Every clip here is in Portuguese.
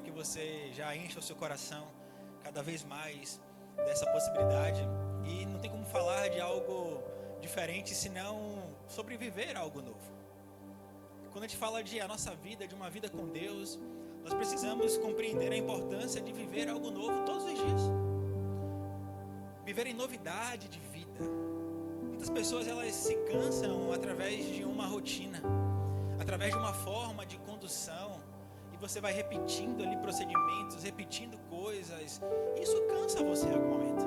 que você já encha o seu coração cada vez mais dessa possibilidade. E não tem como falar de algo diferente senão sobre viver algo novo. Quando a gente fala de a nossa vida, de uma vida com Deus, nós precisamos compreender a importância de viver algo novo todos os dias. Viver em novidade de vida. Muitas pessoas elas se cansam através de uma rotina, através de uma forma de condução, e você vai repetindo ali procedimentos, repetindo coisas. Isso cansa você em algum momento.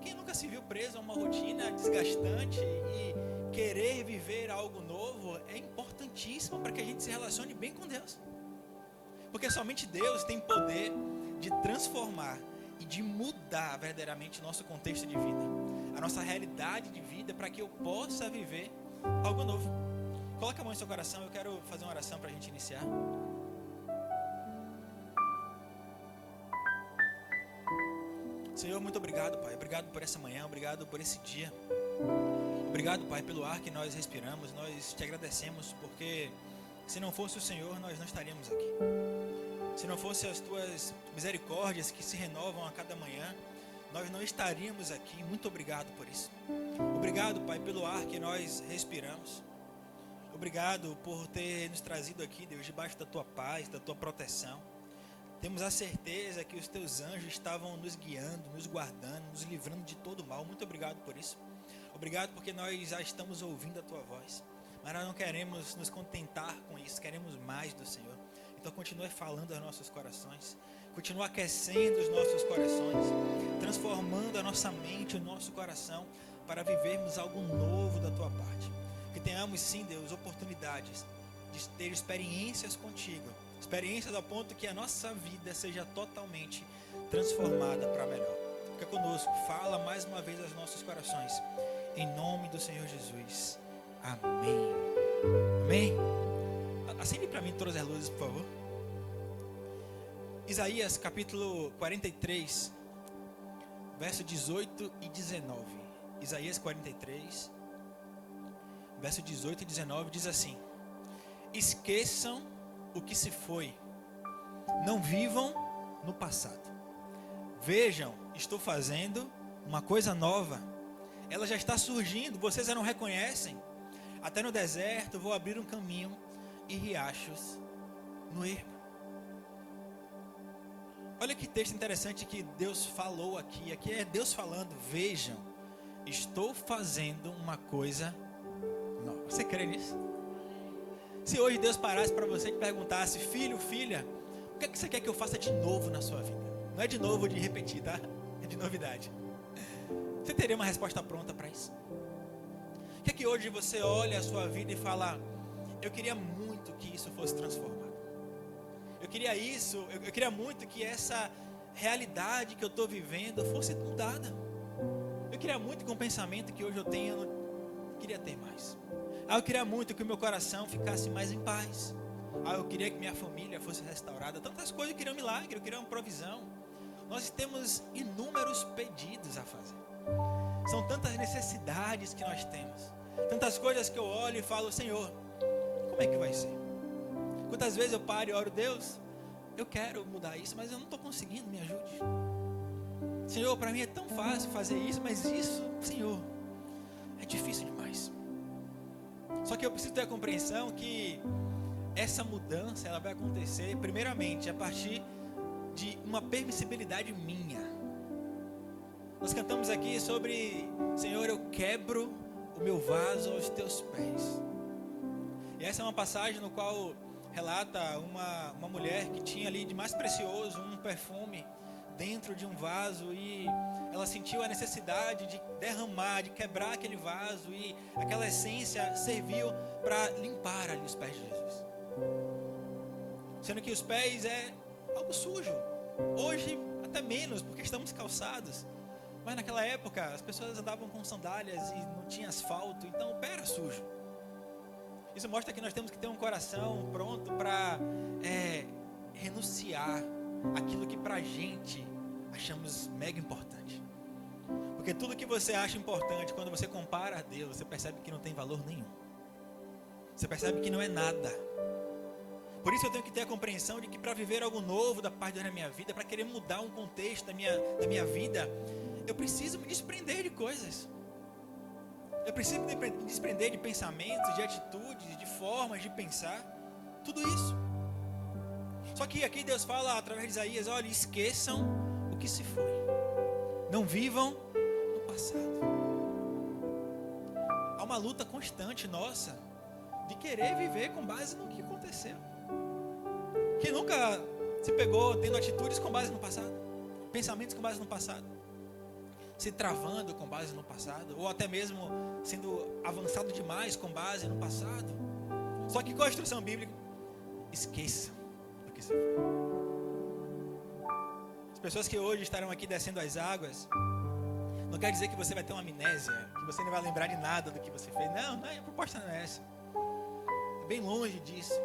Quem nunca se viu preso a uma rotina desgastante e querer viver algo novo é importantíssimo para que a gente se relacione bem com Deus. Porque somente Deus tem poder de transformar e de mudar verdadeiramente o nosso contexto de vida, a nossa realidade de vida, para que eu possa viver algo novo. Coloca a mão em seu coração, eu quero fazer uma oração para a gente iniciar. Senhor, muito obrigado, Pai. Obrigado por essa manhã, obrigado por esse dia. Obrigado, Pai, pelo ar que nós respiramos. Nós te agradecemos porque se não fosse o Senhor, nós não estaríamos aqui. Se não fosse as tuas misericórdias que se renovam a cada manhã, nós não estaríamos aqui. Muito obrigado por isso. Obrigado, Pai, pelo ar que nós respiramos. Obrigado por ter nos trazido aqui, Deus, debaixo da tua paz, da tua proteção. Temos a certeza que os teus anjos estavam nos guiando, nos guardando, nos livrando de todo mal. Muito obrigado por isso. Obrigado porque nós já estamos ouvindo a tua voz. Mas nós não queremos nos contentar com isso, queremos mais do Senhor. Então continue falando aos nossos corações. Continua aquecendo os nossos corações, transformando a nossa mente, o nosso coração, para vivermos algo novo da tua parte. Que tenhamos sim, Deus, oportunidades de ter experiências contigo. Experiências ao ponto que a nossa vida seja totalmente transformada para melhor. Fica conosco, fala mais uma vez aos nossos corações. Em nome do Senhor Jesus. Amém. Amém. Acende para mim todas as luzes, por favor. Isaías capítulo 43, verso 18 e 19. Isaías 43, verso 18 e 19 diz assim: esqueçam o que se foi, não vivam no passado. Vejam, estou fazendo uma coisa nova. Ela já está surgindo, vocês já não reconhecem. Até no deserto vou abrir um caminho e riachos no ermo. Olha que texto interessante que Deus falou aqui. Aqui é Deus falando: vejam, estou fazendo uma coisa nova. Você crê nisso? Se hoje Deus parasse para você e te perguntasse: filho, filha, o que é que você quer que eu faça de novo na sua vida? Não é de novo de repetir, tá? É de novidade. Você teria uma resposta pronta para isso? O que é que hoje você olha a sua vida e fala: eu queria muito que isso fosse transformado. Eu queria isso, eu queria muito que essa realidade que eu estou vivendo fosse mudada. Eu queria muito que um pensamento que hoje eu tenho, eu queria ter mais. Eu queria muito que o meu coração ficasse mais em paz. Eu queria que minha família fosse restaurada. Tantas coisas, eu queria um milagre, eu queria uma provisão. Nós temos inúmeros pedidos a fazer. São tantas necessidades que nós temos. Tantas coisas que eu olho e falo: Senhor, como é que vai ser? Quantas vezes eu paro e oro: Deus, eu quero mudar isso, mas eu não estou conseguindo, me ajude. Senhor, para mim é tão fácil fazer isso, mas isso, Senhor, é difícil demais. Só que eu preciso ter a compreensão que essa mudança ela vai acontecer primeiramente a partir de uma permissibilidade minha. Nós cantamos aqui sobre: Senhor, eu quebro o meu vaso aos teus pés. E essa é uma passagem no qual relata uma mulher que tinha ali de mais precioso um perfume dentro de um vaso, e ela sentiu a necessidade de derramar, de quebrar aquele vaso, e aquela essência serviu para limpar ali os pés de Jesus. Sendo que os pés é algo sujo. Hoje até menos, porque estamos calçados. Mas naquela época as pessoas andavam com sandálias e não tinha asfalto, então o pé era sujo. Isso mostra que nós temos que ter um coração pronto para renunciar aquilo que pra gente achamos mega importante. Porque tudo que você acha importante, quando você compara a Deus, você percebe que não tem valor nenhum. Você percebe que não é nada. Por isso eu tenho que ter a compreensão de que para viver algo novo da parte de Deus na minha vida, para querer mudar um contexto da minha vida, eu preciso me desprender de coisas. Eu preciso me desprender de pensamentos, de atitudes, de formas de pensar. Tudo isso. Só que aqui Deus fala através de Isaías: olha, esqueçam o que se foi. Não vivam no passado. Há uma luta constante nossa de querer viver com base no que aconteceu. Quem nunca se pegou tendo atitudes com base no passado? Pensamentos com base no passado? Se travando com base no passado? Ou até mesmo sendo avançado demais com base no passado? Só que com a instrução bíblica, esqueçam do que se foi. As pessoas que hoje estarão aqui descendo as águas, não quer dizer que você vai ter uma amnésia, que você não vai lembrar de nada do que você fez. Não, a proposta não é essa. É bem longe disso.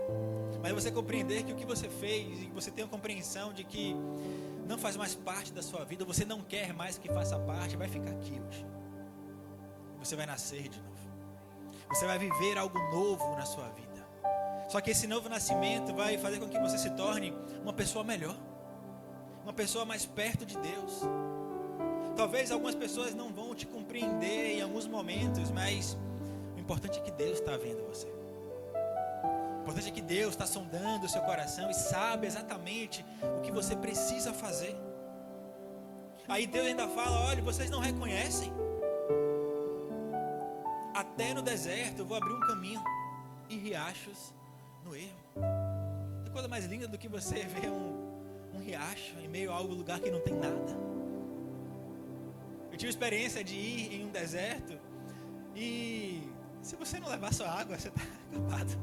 Mas você compreender que o que você fez, e você tem a compreensão de que não faz mais parte da sua vida, você não quer mais que faça parte, vai ficar aqui hoje. Você vai nascer de novo. Você vai viver algo novo na sua vida. Só que esse novo nascimento vai fazer com que você se torne uma pessoa melhor, uma pessoa mais perto de Deus. Talvez algumas pessoas não vão te compreender em alguns momentos, mas o importante é que Deus está vendo você. O importante é que Deus está sondando o seu coração e sabe exatamente o que você precisa fazer. Aí Deus ainda fala: olha, vocês não reconhecem? Até no deserto eu vou abrir um caminho e riachos no ermo. Tem coisa mais linda do que você ver um riacho em meio a algum lugar que não tem nada. Eu tive a experiência de ir em um deserto e se você não levar sua água, você está acabado.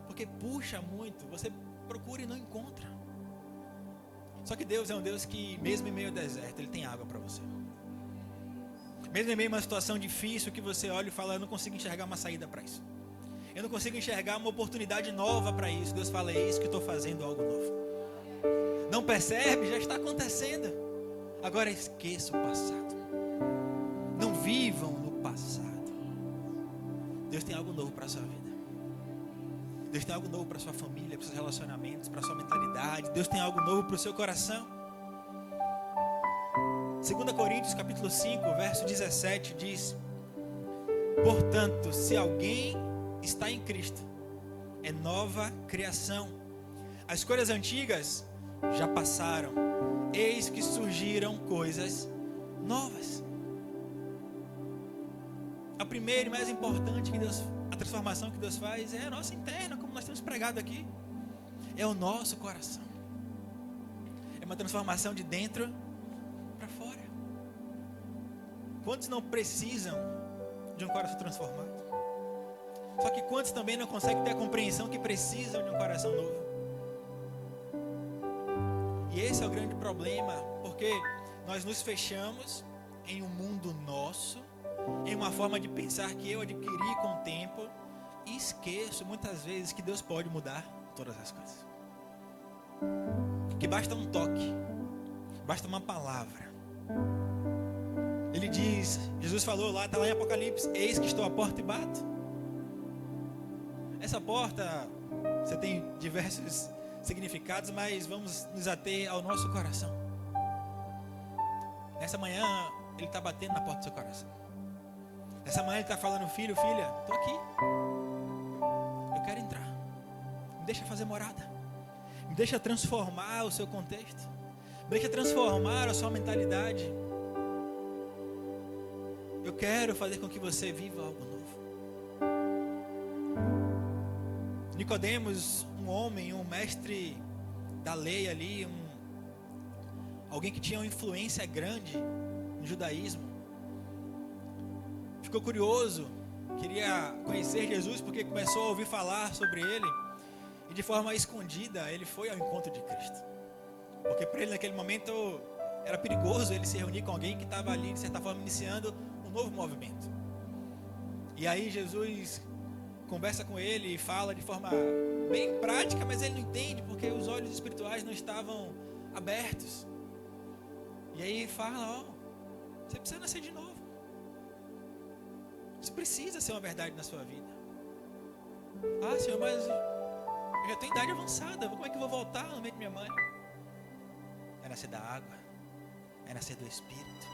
Porque puxa muito, você procura e não encontra. Só que Deus é um Deus que, mesmo em meio ao deserto, Ele tem água para você. Mesmo em meio a uma situação difícil que você olha e fala: eu não consigo enxergar uma saída para isso. Eu não consigo enxergar uma oportunidade nova para isso. Deus fala: é isso que eu estou fazendo, algo novo. Não percebe? Já está acontecendo. Agora esqueça o passado. Não vivam no passado. Deus tem algo novo para a sua vida. Deus tem algo novo para a sua família, para os seus relacionamentos, para a sua mentalidade. Deus tem algo novo para o seu coração. 2 Coríntios capítulo 5, verso 17 diz: portanto, se alguém está em Cristo, é nova criação. As coisas antigas já passaram, eis que surgiram coisas novas. A primeira e mais importante que Deus, a transformação que Deus faz é a nossa interna, como nós temos pregado aqui. É o nosso coração. É uma transformação de dentro para fora. Quantos não precisam de um coração transformado? Só que quantos também não conseguem ter a compreensão que precisam de um coração novo? E esse é o grande problema, porque nós nos fechamos em um mundo nosso, em uma forma de pensar que eu adquiri com o tempo, e esqueço muitas vezes que Deus pode mudar todas as coisas. Que basta um toque, basta uma palavra. Ele diz, Jesus falou lá, está lá em Apocalipse: eis que estou à porta e bato. Essa porta, você tem diversos significados, mas vamos nos ater ao nosso coração. Nessa manhã, Ele está batendo na porta do seu coração. Nessa manhã Ele está falando: filho, filha, estou aqui. Eu quero entrar. Me deixa fazer morada. Me deixa transformar o seu contexto. Me deixa transformar a sua mentalidade. Eu quero fazer com que você viva algo novo. Nicodemos, um homem, um mestre da lei ali, alguém que tinha uma influência grande no judaísmo, ficou curioso, queria conhecer Jesus, porque começou a ouvir falar sobre ele, e de forma escondida ele foi ao encontro de Cristo, porque para ele naquele momento era perigoso ele se reunir com alguém que estava ali de certa forma iniciando um novo movimento. E aí Jesus conversa com ele e fala de forma bem prática, mas ele não entende porque os olhos espirituais não estavam abertos. E aí fala: você precisa nascer de novo. Isso precisa ser uma verdade na sua vida. Senhor, mas Eu já tenho idade avançada. Como é que eu vou voltar no meio de minha mãe? É nascer da água. É nascer do Espírito.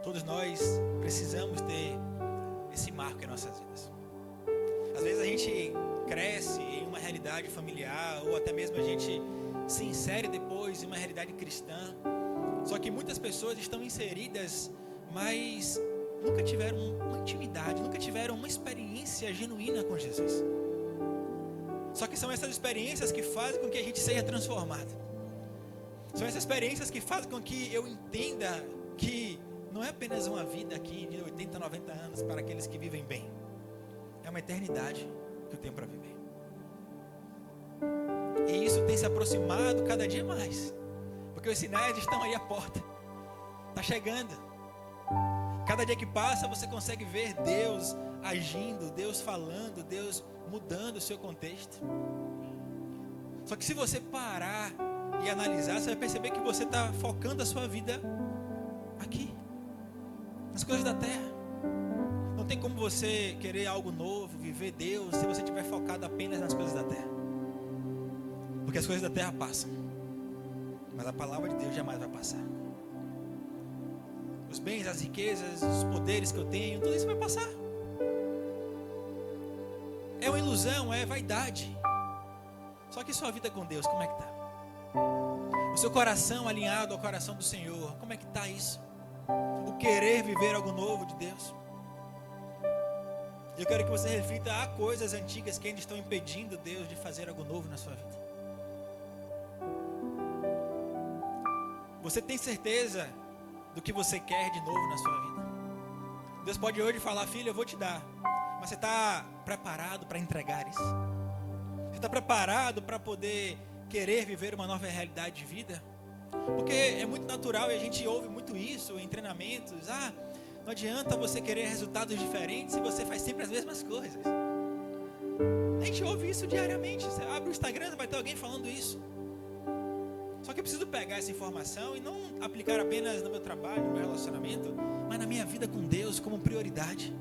Todos nós precisamos ter esse marco em nossas vidas. Às vezes a gente cresce em uma realidade familiar, ou até mesmo a gente se insere depois em uma realidade cristã. Só que muitas pessoas estão inseridas, mas nunca tiveram uma intimidade, nunca tiveram uma experiência genuína com Jesus. Só que são essas experiências que fazem com que a gente seja transformado. São essas experiências que fazem com que eu entenda que não é apenas uma vida aqui de 80, 90 anos para aqueles que vivem bem. É uma eternidade que eu tenho para viver. E isso tem se aproximado cada dia mais. Porque os sinais estão aí à porta. Está chegando. Cada dia que passa você consegue ver Deus agindo, Deus falando, Deus mudando o seu contexto. Só que se você parar e analisar, você vai perceber que você está focando a sua vida aqui, nas coisas da terra. Não tem como você querer algo novo, viver Deus, se você estiver focado apenas nas coisas da terra. Porque as coisas da terra passam, mas a palavra de Deus jamais vai passar. Os bens, as riquezas, os poderes que eu tenho, tudo isso vai passar. É uma ilusão, é vaidade. Só que sua vida com Deus, como é que está? O seu coração alinhado ao coração do Senhor, como é que está isso? O querer viver algo novo de Deus. Eu quero que você reflita, há coisas antigas que ainda estão impedindo Deus de fazer algo novo na sua vida. Você tem certeza do que você quer de novo na sua vida? Deus pode hoje falar, filho, eu vou te dar. Mas você está preparado para entregar isso? Você está preparado para poder querer viver uma nova realidade de vida? Porque é muito natural e a gente ouve muito isso em treinamentos. Não adianta você querer resultados diferentes se você faz sempre as mesmas coisas. A gente ouve isso diariamente. Você abre o Instagram, vai ter alguém falando isso. Só que eu preciso pegar essa informação e não aplicar apenas no meu trabalho, no meu relacionamento, mas na minha vida com Deus como prioridade.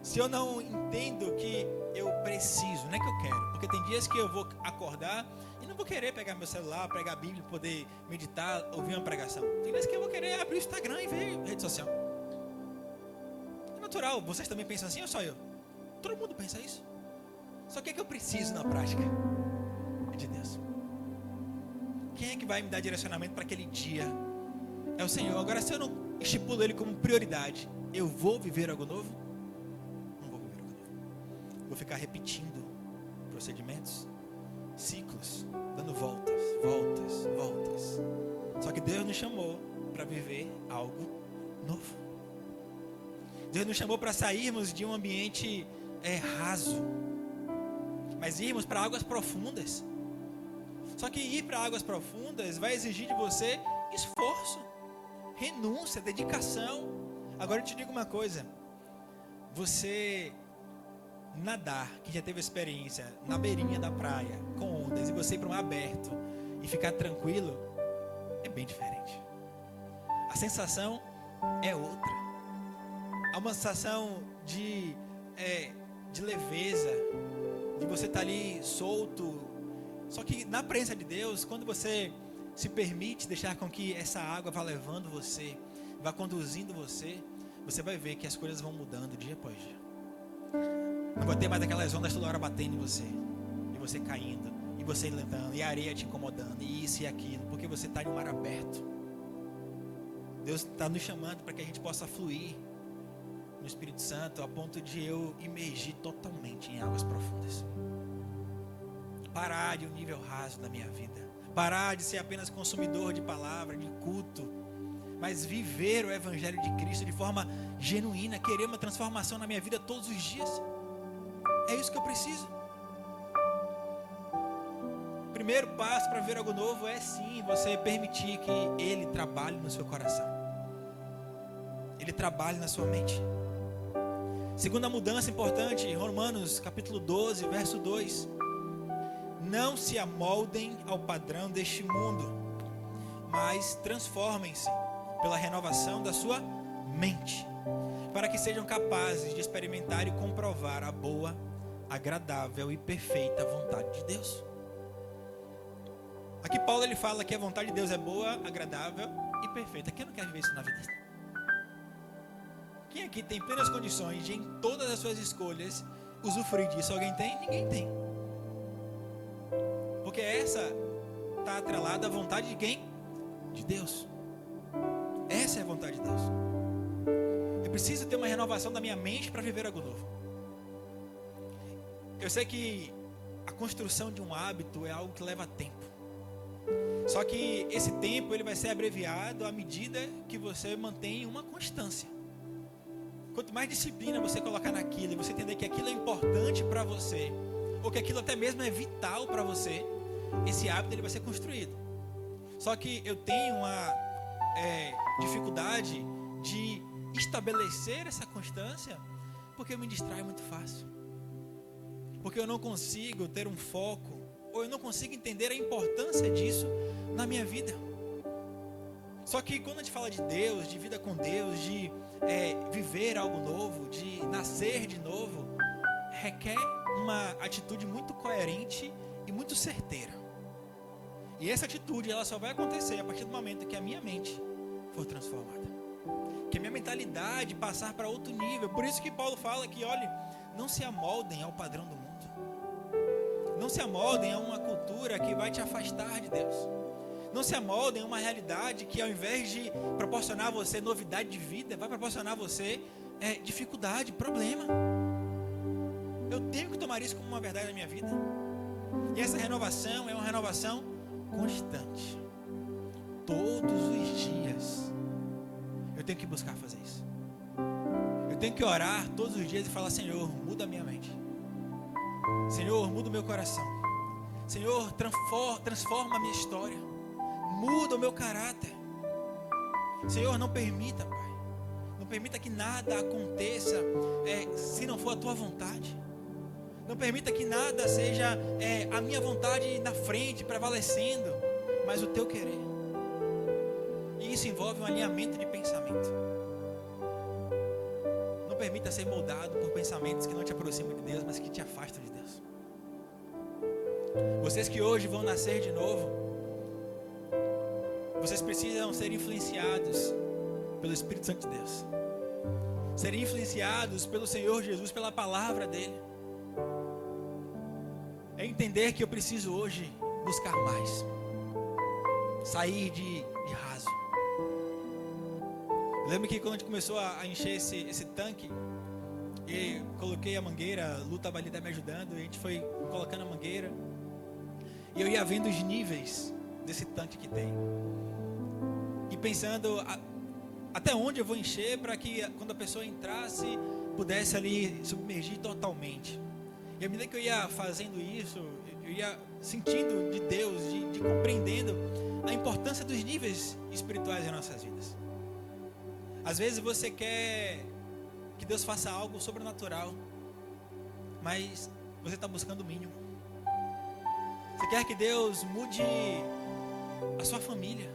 Se eu não entendo que eu preciso, não é que eu quero, porque tem dias que eu vou acordar e não vou querer pegar meu celular, pegar a Bíblia, poder meditar, ouvir uma pregação. Tem dias que eu vou querer abrir o Instagram e ver rede social. É natural, vocês também pensam assim ou só eu? Todo mundo pensa isso. Só que o que eu preciso na prática é de Deus. Quem é que vai me dar direcionamento para aquele dia? É o Senhor. Agora, se eu não estipulo Ele como prioridade, eu vou viver algo novo? Não vou viver algo novo. Vou ficar repetindo procedimentos, ciclos, dando voltas. Só que Deus nos chamou para viver algo novo. Deus nos chamou para sairmos de um ambiente raso, mas irmos para águas profundas. Só que ir para águas profundas vai exigir de você esforço, renúncia, dedicação. Agora eu te digo uma coisa. Você nadar, que já teve experiência na beirinha da praia, com ondas, e você ir para um mar aberto e ficar tranquilo, é bem diferente. A sensação é outra. Há uma sensação de leveza, de você estar ali solto. Só que na presença de Deus, quando você se permite deixar com que essa água vá levando você, vá conduzindo você, você vai ver que as coisas vão mudando dia após dia. Não vai ter mais aquelas ondas toda hora batendo em você, e você caindo, e você levantando, e a areia te incomodando, e isso e aquilo, porque você está em um mar aberto. Deus está nos chamando para que a gente possa fluir no Espírito Santo, a ponto de eu imergir totalmente em águas profundas. Parar de um nível raso da minha vida. Parar de ser apenas consumidor de palavra, de culto, mas viver o Evangelho de Cristo de forma genuína, querer uma transformação na minha vida todos os dias. É isso que eu preciso. O primeiro passo para ver algo novo é sim, você permitir que Ele trabalhe no seu coração. Ele trabalhe na sua mente. Segunda mudança importante, Romanos capítulo 12, verso 2. Não se amoldem ao padrão deste mundo, mas transformem-se pela renovação da sua mente, para que sejam capazes de experimentar e comprovar a boa, agradável e perfeita vontade de Deus. Aqui Paulo ele fala que a vontade de Deus é boa, agradável e perfeita. Quem não quer viver isso na vida? Quem aqui tem plenas condições de, em todas as suas escolhas, usufruir disso? Alguém tem? Ninguém tem. Porque essa está atrelada à vontade de quem? De Deus. Essa é a vontade de Deus. Eu preciso ter uma renovação da minha mente para viver algo novo. Eu sei que a construção de um hábito é algo que leva tempo. Só que esse tempo ele vai ser abreviado à medida que você mantém uma constância. Quanto mais disciplina você colocar naquilo e você entender que aquilo é importante para você, ou que aquilo até mesmo é vital para você, esse hábito ele vai ser construído. Só que eu tenho uma dificuldade de estabelecer essa constância porque eu me distraio muito fácil. Porque eu não consigo ter um foco, ou eu não consigo entender a importância disso na minha vida. Só que quando a gente fala de Deus, de vida com Deus, de viver algo novo, de nascer de novo, requer uma atitude muito coerente e muito certeira. E essa atitude ela só vai acontecer a partir do momento que a minha mente for transformada, que a minha mentalidade passar para outro nível. Por isso que Paulo fala que, olha, não se amoldem ao padrão do mundo. Não se amoldem a uma cultura que vai te afastar de Deus. Não se amoldem a uma realidade que, ao invés de proporcionar a você novidade de vida, vai proporcionar a você dificuldade, problema. Eu tenho que tomar isso como uma verdade na minha vida. E essa renovação é uma renovação constante. Todos os dias eu tenho que buscar fazer isso. Eu tenho que orar todos os dias e falar: Senhor, muda a minha mente. Senhor, muda o meu coração. Senhor, transforma a minha história. Muda o meu caráter. Senhor, não permita, Pai. Não permita que nada aconteça se não for a Tua vontade. Não permita que nada seja a minha vontade na frente, prevalecendo, mas o Teu querer. E isso envolve um alinhamento de pensamento. Não permita ser moldado por pensamentos que não te aproximam de Deus, mas que te afastam de Deus. Vocês que hoje vão nascer de novo, vocês precisam ser influenciados pelo Espírito Santo de Deus. Serem influenciados pelo Senhor Jesus, pela palavra dEle. É entender que eu preciso hoje buscar mais. Sair de raso. Eu lembro que quando a gente começou a encher esse tanque, e coloquei a mangueira, a Lu estava ali me ajudando, e a gente foi colocando a mangueira. E eu ia vendo os níveis desse tanque que tem. E pensando até onde eu vou encher para que quando a pessoa entrasse, pudesse ali submergir totalmente. E à medida que eu ia fazendo isso, eu ia sentindo de Deus, de compreendendo a importância dos níveis espirituais em nossas vidas. Às vezes você quer que Deus faça algo sobrenatural, mas você está buscando o mínimo. Você quer que Deus mude a sua família,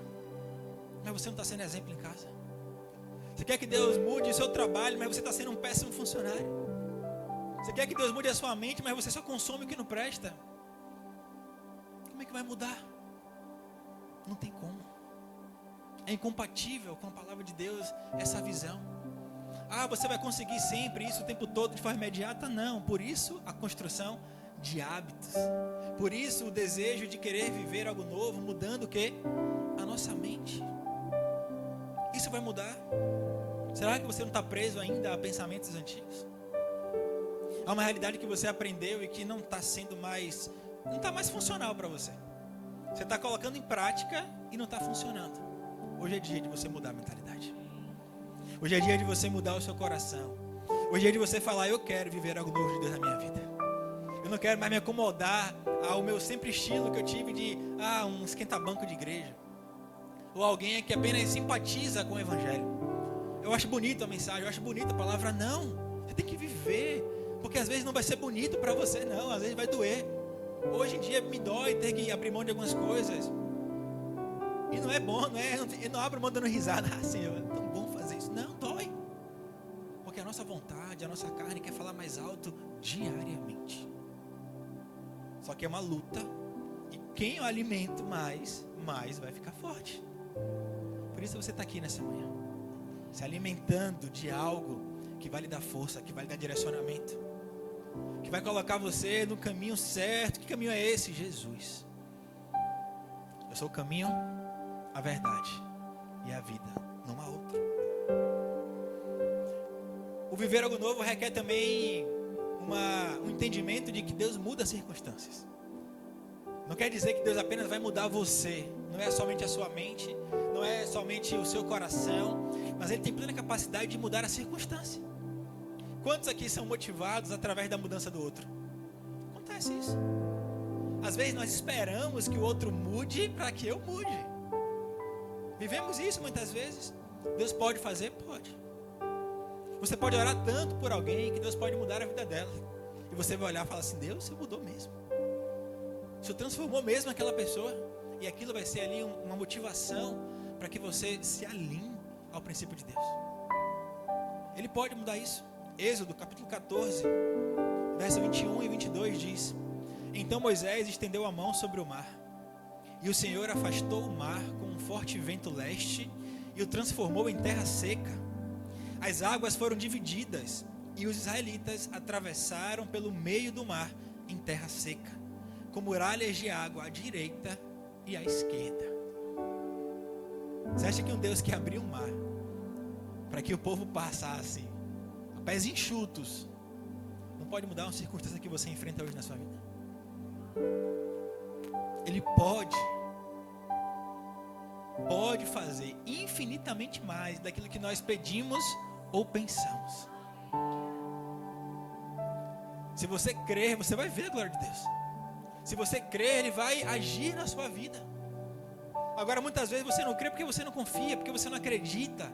mas você não está sendo exemplo em casa. Você quer que Deus mude o seu trabalho, mas você está sendo um péssimo funcionário. Você quer que Deus mude a sua mente, mas você só consome o que não presta. Como é que vai mudar? Não tem como. É incompatível com a palavra de Deus essa visão. Você vai conseguir sempre isso o tempo todo de forma imediata? Não. Por isso a construção de hábitos. Por isso o desejo de querer viver algo novo, mudando o quê? A nossa mente. Isso vai mudar? Será que você não está preso ainda a pensamentos antigos? Há uma realidade que você aprendeu e que não está sendo mais, não está mais funcional para você. Você está colocando em prática e não está funcionando. Hoje é dia de você mudar a mentalidade. Hoje é dia de você mudar o seu coração. Hoje é dia de você falar: eu quero viver algo novo de Deus na minha vida. Eu não quero mais me acomodar ao meu sempre estilo que eu tive de um esquenta-banco de igreja. Ou alguém que apenas simpatiza com o evangelho. Eu acho bonita a mensagem, eu acho bonita a palavra. Não, você tem que viver. Porque às vezes não vai ser bonito para você, não. Às vezes vai doer. Hoje em dia me dói ter que abrir mão de algumas coisas. E não é bom, eu não abro mão dando risada. Senhor, é tão bom fazer isso. Não, dói. Porque a nossa vontade, a nossa carne quer falar mais alto diariamente. Só que é uma luta, e quem eu alimento mais vai ficar forte. Por isso você está aqui nessa manhã, se alimentando de algo que vai lhe dar força, que vai lhe dar direcionamento, que vai colocar você no caminho certo. Que caminho é esse? Jesus. Eu sou o caminho, a verdade e a vida, não há outro. O viver algo novo requer também um entendimento de que Deus muda as circunstâncias. Não quer dizer que Deus apenas vai mudar você, não é somente a sua mente, não é somente o seu coração, mas Ele tem plena capacidade de mudar a circunstância. Quantos aqui são motivados através da mudança do outro? Acontece isso. Às vezes nós esperamos que o outro mude para que eu mude. Vivemos isso muitas vezes. Deus pode fazer? Pode. Você pode orar tanto por alguém que Deus pode mudar a vida dela. E você vai olhar e falar assim: Deus, você mudou mesmo. Você transformou mesmo aquela pessoa. E aquilo vai ser ali uma motivação para que você se alinhe ao princípio de Deus. Ele pode mudar isso. Êxodo capítulo 14, verso 21 e 22 diz: Então Moisés estendeu a mão sobre o mar, e o Senhor afastou o mar com um forte vento leste e o transformou em terra seca. As águas foram divididas e os israelitas atravessaram pelo meio do mar em terra seca, com muralhas de água à direita e à esquerda. Você acha que um Deus que abriu o mar para que o povo passasse a pés enxutos não pode mudar uma circunstância que você enfrenta hoje na sua vida? Ele pode fazer infinitamente mais daquilo que nós pedimos ou pensamos. Se você crer, você vai ver a glória de Deus. Se você crer, Ele vai agir na sua vida. Agora, muitas vezes você não crê porque você não confia, porque você não acredita.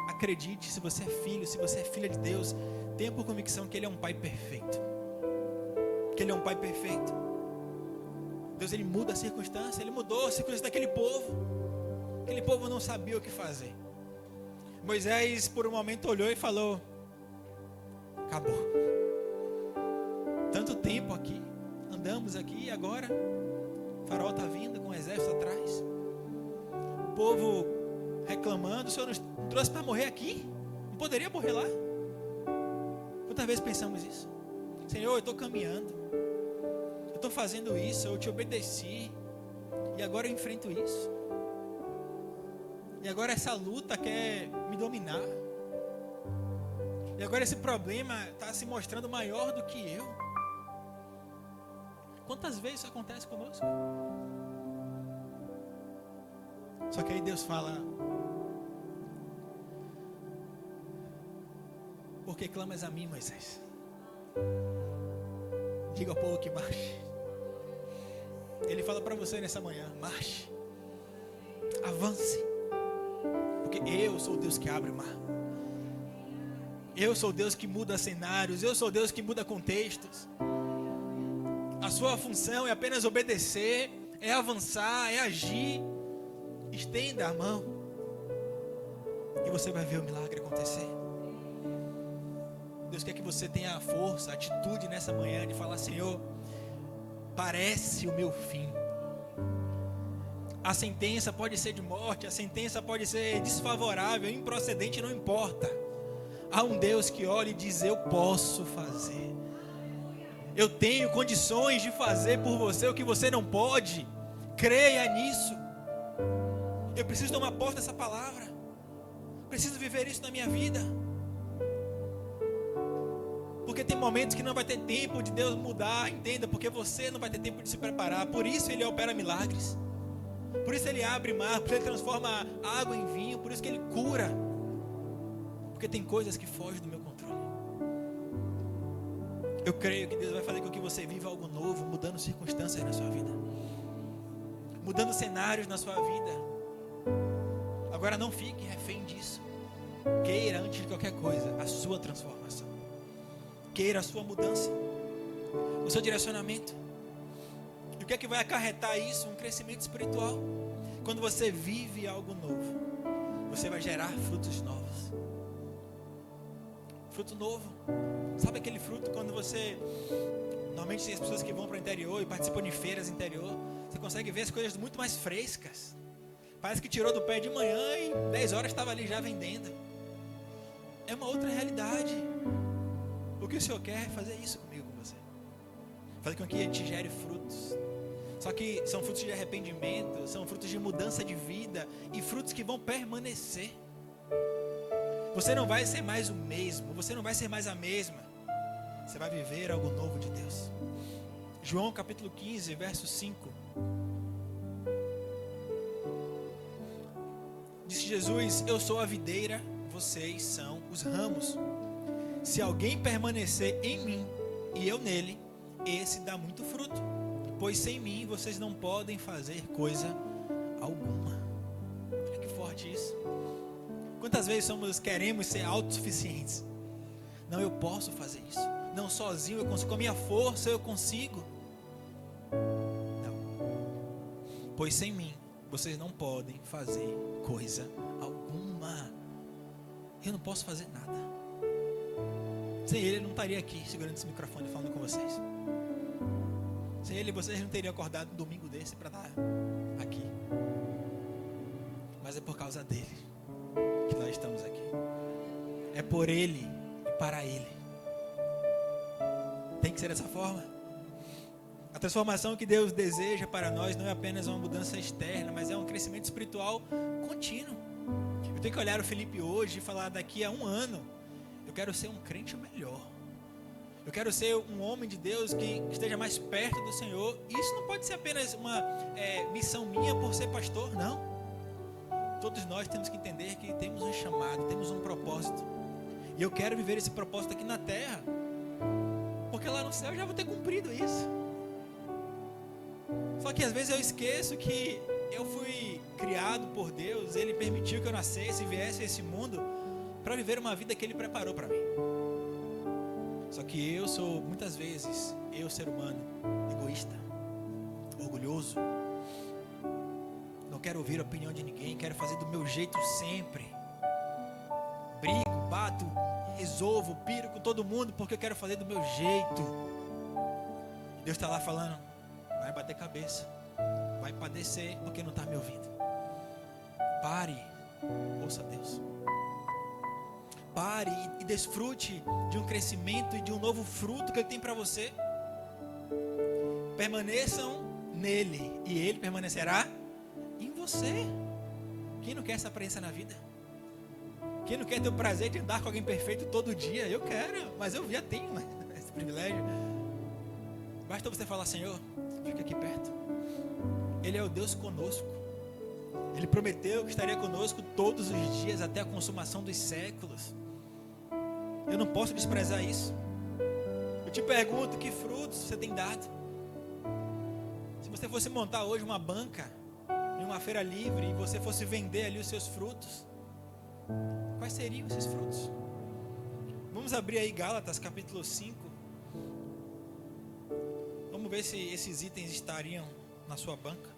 Acredite, se você é filho, se você é filha de Deus, tenha por convicção que Ele é um Pai perfeito. Que Ele é um Pai perfeito. Deus, Ele muda a circunstância. Ele mudou a circunstância daquele povo. Aquele povo não sabia o que fazer. Moisés, por um momento, olhou e falou: acabou. Tanto tempo aqui, andamos aqui, e agora o faraó está vindo com o exército atrás. O povo reclamando: o Senhor nos trouxe para morrer aqui? Não poderia morrer lá? Quantas vezes pensamos isso? Senhor, eu estou caminhando, eu estou fazendo isso, eu te obedeci, e agora eu enfrento isso. E agora essa luta quer me dominar. E agora esse problema está se mostrando maior do que eu. Quantas vezes isso acontece conosco? Só que aí Deus fala: por que clamas a mim, Moisés? Diga ao povo que marche. Ele fala para você nessa manhã: marche, avance. Porque eu sou o Deus que abre o mar. Eu sou o Deus que muda cenários. Eu sou o Deus que muda contextos. A sua função é apenas obedecer, é avançar, é agir. Estenda a mão e você vai ver o milagre acontecer. Deus quer que você tenha a força, a atitude nessa manhã de falar: Senhor, parece o meu fim. A sentença pode ser de morte, a sentença pode ser desfavorável, improcedente, não importa. Há um Deus que olha e diz: eu posso fazer. Eu tenho condições de fazer por você o que você não pode. Creia nisso. Eu preciso tomar posse dessa palavra. Preciso viver isso na minha vida. Porque tem momentos que não vai ter tempo de Deus mudar, entenda, porque você não vai ter tempo de se preparar. Por isso Ele opera milagres. Por isso Ele abre mar, por isso Ele transforma água em vinho, por isso que Ele cura. Porque tem coisas que fogem do meu controle. Eu creio que Deus vai fazer com que você viva algo novo, mudando circunstâncias na sua vida, mudando cenários na sua vida. Agora não fique refém disso. Queira, antes de qualquer coisa, a sua transformação. Queira a sua mudança, o seu direcionamento. E o que é que vai acarretar isso? Um crescimento espiritual. Quando você vive algo novo, você vai gerar frutos novos. Fruto novo. Sabe aquele fruto quando você... Normalmente tem as pessoas que vão para o interior e participam de feiras no interior. Você consegue ver as coisas muito mais frescas. Parece que tirou do pé de manhã e 10 horas estava ali já vendendo. É uma outra realidade. O que o Senhor quer é fazer isso comigo, com você. Fazer com que Ele te gere frutos. Só que são frutos de arrependimento, são frutos de mudança de vida e frutos que vão permanecer. Você não vai ser mais o mesmo, você não vai ser mais a mesma. Você vai viver algo novo de Deus. João capítulo 15, verso 5. Disse Jesus: eu sou a videira, vocês são os ramos. Se alguém permanecer em mim e eu nele, esse dá muito fruto. Pois sem mim vocês não podem fazer coisa alguma. Olha que forte isso. Quantas vezes queremos ser autossuficientes? Não, eu posso fazer isso. Não, sozinho eu consigo. Com a minha força eu consigo. Não. Pois sem mim vocês não podem fazer coisa alguma. Eu não posso fazer nada. Sem Ele eu não estaria aqui segurando esse microfone falando com vocês. Sem Ele vocês não teriam acordado um domingo desse para estar aqui. Mas é por causa dele que nós estamos aqui. É por Ele e para Ele. Tem que ser dessa forma. A transformação que Deus deseja para nós não é apenas uma mudança externa, mas é um crescimento espiritual contínuo. Eu tenho que olhar o Felipe hoje e falar: daqui a 1 ano eu quero ser um crente melhor. Eu quero ser um homem de Deus que esteja mais perto do Senhor. Isso não pode ser apenas uma missão minha por ser pastor, não. Todos nós temos que entender que temos um chamado, temos um propósito. E eu quero viver esse propósito aqui na terra, porque lá no céu eu já vou ter cumprido isso. Só que às vezes eu esqueço que eu fui criado por Deus. Ele permitiu que eu nascesse e viesse a esse mundo para viver uma vida que Ele preparou para mim. Só que eu sou, muitas vezes, ser humano, egoísta, orgulhoso. Não quero ouvir a opinião de ninguém, quero fazer do meu jeito sempre. Brigo, bato, resolvo, piro com todo mundo porque eu quero fazer do meu jeito. Deus está lá falando: vai bater cabeça, vai padecer porque não está me ouvindo. Pare, ouça Deus. Pare e desfrute de um crescimento e de um novo fruto que Ele tem para você. Permaneçam nele e Ele permanecerá em você. Quem não quer essa aparência na vida? Quem não quer ter o prazer de andar com alguém perfeito todo dia? Eu quero, mas eu já tenho esse privilégio. Basta você falar: Senhor, fica aqui perto. Ele é o Deus conosco. Ele prometeu que estaria conosco todos os dias até a consumação dos séculos. Eu não posso desprezar isso. Eu te pergunto: que frutos você tem dado? Se você fosse montar hoje uma banca em uma feira livre e você fosse vender ali os seus frutos, quais seriam esses frutos? Vamos abrir aí Gálatas capítulo 5. Vamos ver se esses itens estariam na sua banca.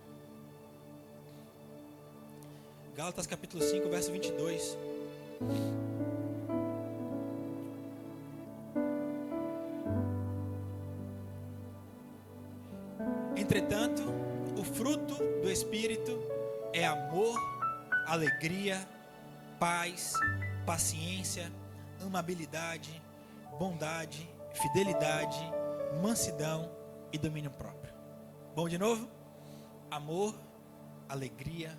Gálatas capítulo 5, verso 22. Entretanto, o fruto do Espírito é amor, alegria, paz, paciência, amabilidade, bondade, fidelidade, mansidão e domínio próprio. Vamos de novo? Amor, alegria,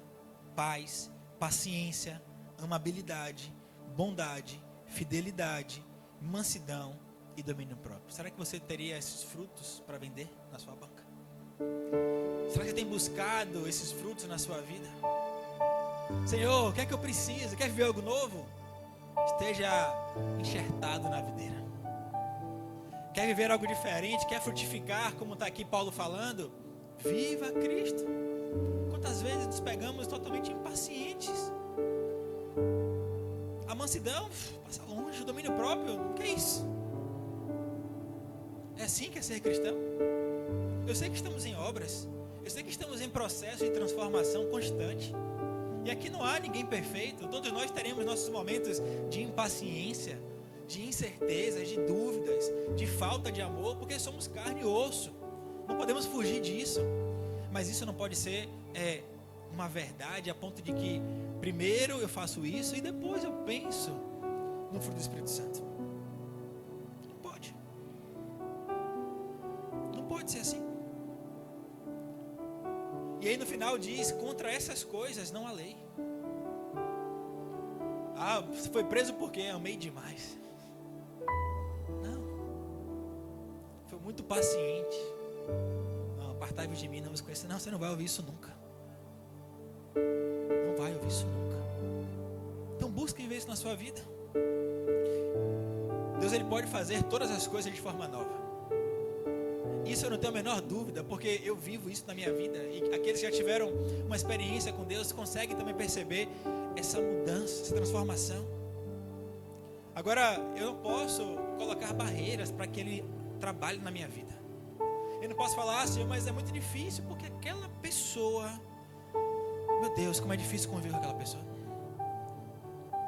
paz, paciência, amabilidade, bondade, fidelidade, mansidão e domínio próprio. Será que você teria esses frutos para vender na sua banca? Será que você tem buscado esses frutos na sua vida? Senhor, o que é que eu preciso? Quer viver algo novo? Esteja enxertado na videira. Quer viver algo diferente? Quer frutificar, como está aqui Paulo falando? Viva Cristo. Quantas vezes nos pegamos totalmente impacientes? A mansidão passa longe, o domínio próprio, o que é isso? É assim que é ser cristão? Eu sei que estamos em obras, eu sei que estamos em processo de transformação constante. E aqui não há ninguém perfeito. Todos nós teremos nossos momentos de impaciência, de incertezas, de dúvidas, de falta de amor, porque somos carne e osso. Não podemos fugir disso. Mas isso não pode ser uma verdade a ponto de que primeiro eu faço isso e depois eu penso no fruto do Espírito Santo. Não pode. Não pode ser assim. E aí no final diz: contra essas coisas não há lei. Ah, você foi preso porque amei demais. Não. Foi muito paciente. Não, apartai-vos de mim, não vos conheço. Não, você não vai ouvir isso nunca. Não vai ouvir isso nunca. Então busque ver isso na sua vida. Deus, Ele pode fazer todas as coisas de forma nova. Isso eu não tenho a menor dúvida, porque eu vivo isso na minha vida. E aqueles que já tiveram uma experiência com Deus conseguem também perceber essa mudança, essa transformação. Agora, eu não posso colocar barreiras para que Ele trabalhe na minha vida. Eu não posso falar assim: mas é muito difícil, porque aquela pessoa, meu Deus, como é difícil conviver com aquela pessoa.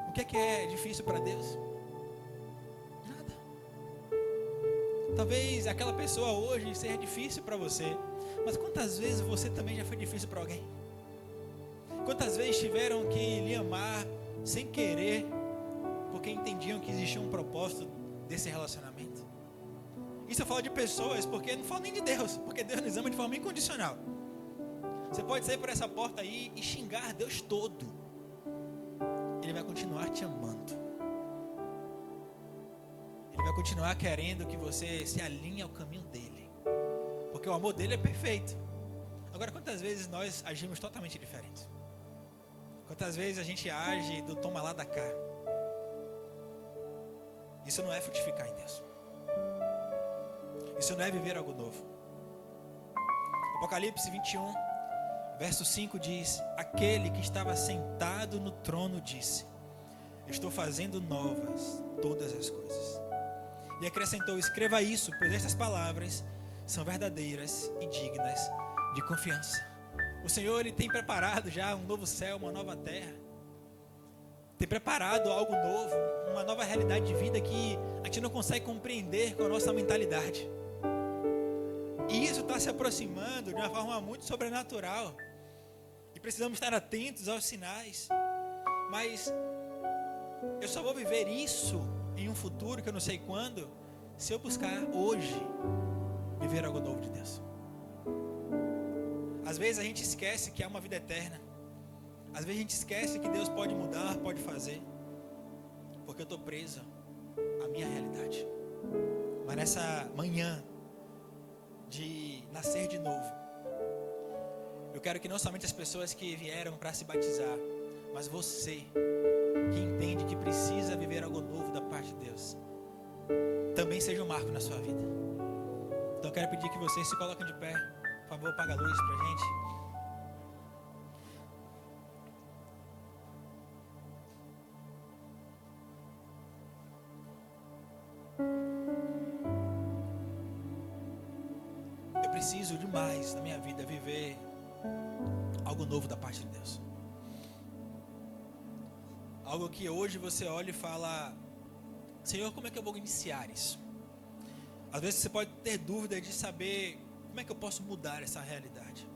O que é difícil para Deus? Nada. Talvez aquela pessoa hoje seja difícil para você, mas quantas vezes você também já foi difícil para alguém? Quantas vezes tiveram que lhe amar sem querer, porque entendiam que existia um propósito desse relacionamento? Isso eu falo de pessoas, porque eu não falo nem de Deus, porque Deus nos ama de forma incondicional. Você pode sair por essa porta aí e xingar Deus todo, Ele vai continuar te amando. Ele vai continuar querendo que você se alinhe ao caminho dele, porque o amor dele é perfeito. Agora, quantas vezes nós agimos totalmente diferente? Quantas vezes a gente age do toma lá da cá? Isso não é frutificar em Deus. Isso não é viver algo novo. Apocalipse 21, verso 5 diz: aquele que estava sentado no trono disse: estou fazendo novas todas as coisas. E acrescentou: escreva isso, pois estas palavras são verdadeiras e dignas de confiança. O Senhor, Ele tem preparado já um novo céu, uma nova terra. Tem preparado algo novo, uma nova realidade de vida que a gente não consegue compreender com a nossa mentalidade. E isso está se aproximando de uma forma muito sobrenatural. E precisamos estar atentos aos sinais. Mas eu só vou viver isso em um futuro que eu não sei quando, se eu buscar hoje viver algo novo de Deus. Às vezes a gente esquece que há uma vida eterna. Às vezes a gente esquece que Deus pode mudar, pode fazer, porque eu estou preso à minha realidade. Mas nessa manhã de nascer de novo, eu quero que não somente as pessoas que vieram para se batizar, mas você que entende que precisa viver algo novo da parte de Deus, também seja um marco na sua vida. Então eu quero pedir que vocês se coloquem de pé. Por favor, apaga a luz pra gente. Eu preciso demais na minha vida viver algo novo da parte de Deus. Algo que hoje você olha e fala: Senhor, como é que eu vou iniciar isso? Às vezes você pode ter dúvida de saber como é que eu posso mudar essa realidade.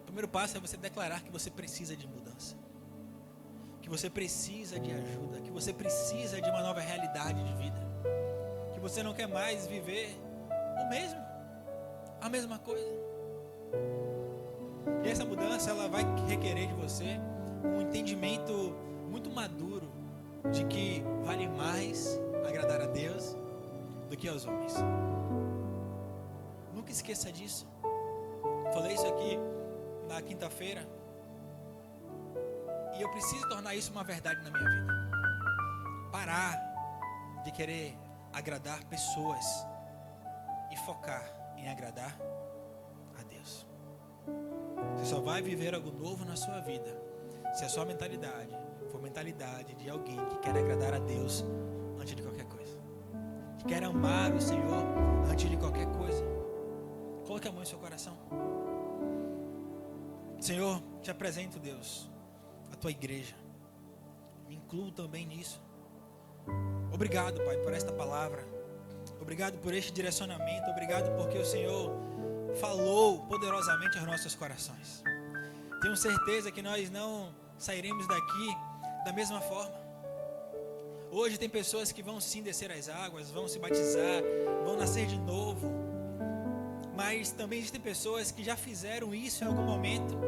O primeiro passo é você declarar que você precisa de mudança, que você precisa de ajuda, que você precisa de uma nova realidade de vida, que você não quer mais viver o mesmo, a mesma coisa. E essa mudança, ela vai requerer de você um entendimento muito maduro de que vale mais agradar a Deus do que aos homens. Nunca esqueça disso. Falei isso aqui na quinta-feira, e eu preciso tornar isso uma verdade na minha vida. Parar de querer agradar pessoas e focar em agradar a Deus. Você só vai viver algo novo na sua vida se a sua mentalidade for mentalidade de alguém que quer agradar a Deus antes de qualquer coisa, que quer amar o Senhor antes de qualquer coisa. Coloque a mão em seu coração. Senhor, te apresento, Deus, a tua igreja. Me incluo também nisso. Obrigado, Pai, por esta palavra. Obrigado por este direcionamento. Obrigado porque o Senhor falou poderosamente aos nossos corações. Tenho certeza que nós não sairemos daqui da mesma forma. Hoje tem pessoas que vão sim descer as águas, vão se batizar, vão nascer de novo. Mas também existem pessoas que já fizeram isso em algum momento,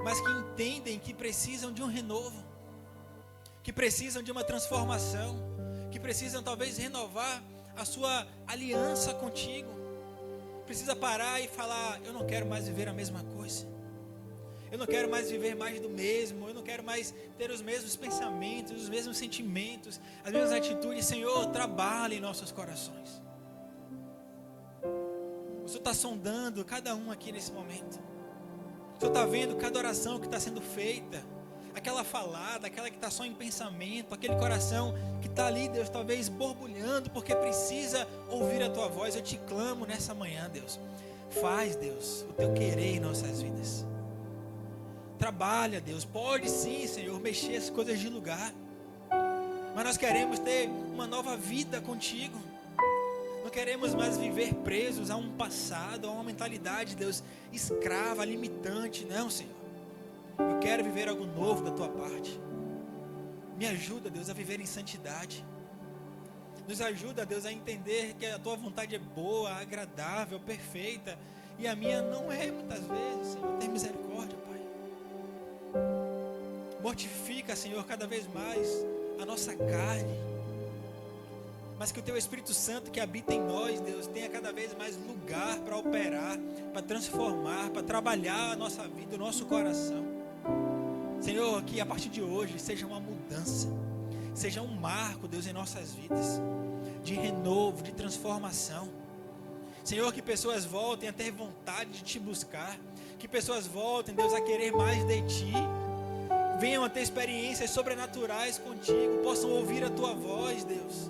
mas que entendem que precisam de um renovo, que precisam de uma transformação, que precisam talvez renovar a sua aliança contigo. Precisa parar e falar: eu não quero mais viver a mesma coisa, eu não quero mais viver mais do mesmo, eu não quero mais ter os mesmos pensamentos, os mesmos sentimentos, as mesmas atitudes. Senhor, trabalha em nossos corações. O Senhor está sondando cada um aqui nesse momento. O Senhor está vendo cada oração que está sendo feita, aquela falada, aquela que está só em pensamento, aquele coração que está ali, Deus, talvez borbulhando, porque precisa ouvir a Tua voz. Eu te clamo nessa manhã, Deus. Faz, Deus, o Teu querer em nossas vidas. Trabalha, Deus. Pode sim, Senhor, mexer as coisas de lugar. Mas nós queremos ter uma nova vida contigo. Não queremos mais viver presos a um passado, a uma mentalidade, Deus, escrava, limitante. Não, Senhor. Eu quero viver algo novo da Tua parte. Me ajuda, Deus, a viver em santidade. Nos ajuda, Deus, a entender que a Tua vontade é boa, agradável, perfeita. E a minha não é, muitas vezes. Senhor, tem misericórdia, Pai. Mortifica, Senhor, cada vez mais a nossa carne. Mas que o Teu Espírito Santo que habita em nós, Deus, tenha cada vez mais lugar para operar, para transformar, para trabalhar a nossa vida, o nosso coração. Senhor, que a partir de hoje seja uma mudança, seja um marco, Deus, em nossas vidas, de renovo, de transformação. Senhor, que pessoas voltem a ter vontade de Te buscar, que pessoas voltem, Deus, a querer mais de Ti, venham a ter experiências sobrenaturais contigo, possam ouvir a Tua voz, Deus.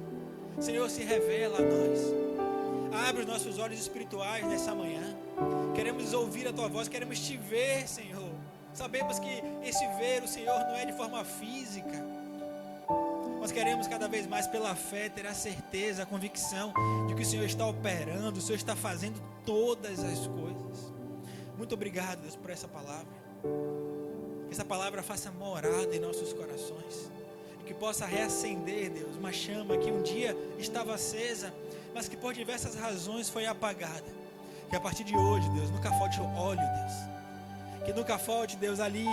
Senhor, se revela a nós. Abre os nossos olhos espirituais nessa manhã. Queremos ouvir a Tua voz, queremos Te ver, Senhor. Sabemos que esse ver o Senhor não é de forma física. Nós queremos cada vez mais pela fé ter a certeza, a convicção de que o Senhor está operando, o Senhor está fazendo todas as coisas. Muito obrigado, Deus, por essa palavra. Que essa palavra faça morada em nossos corações. Que possa reacender, Deus, uma chama que um dia estava acesa, mas que por diversas razões foi apagada. Que a partir de hoje, Deus, nunca falte óleo, Deus. Que nunca falte, Deus, ali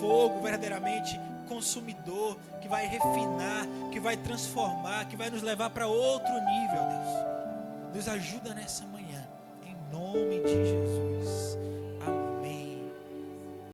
fogo verdadeiramente consumidor, que vai refinar, que vai transformar, que vai nos levar para outro nível, Deus. Nos ajuda nessa manhã, em nome de Jesus.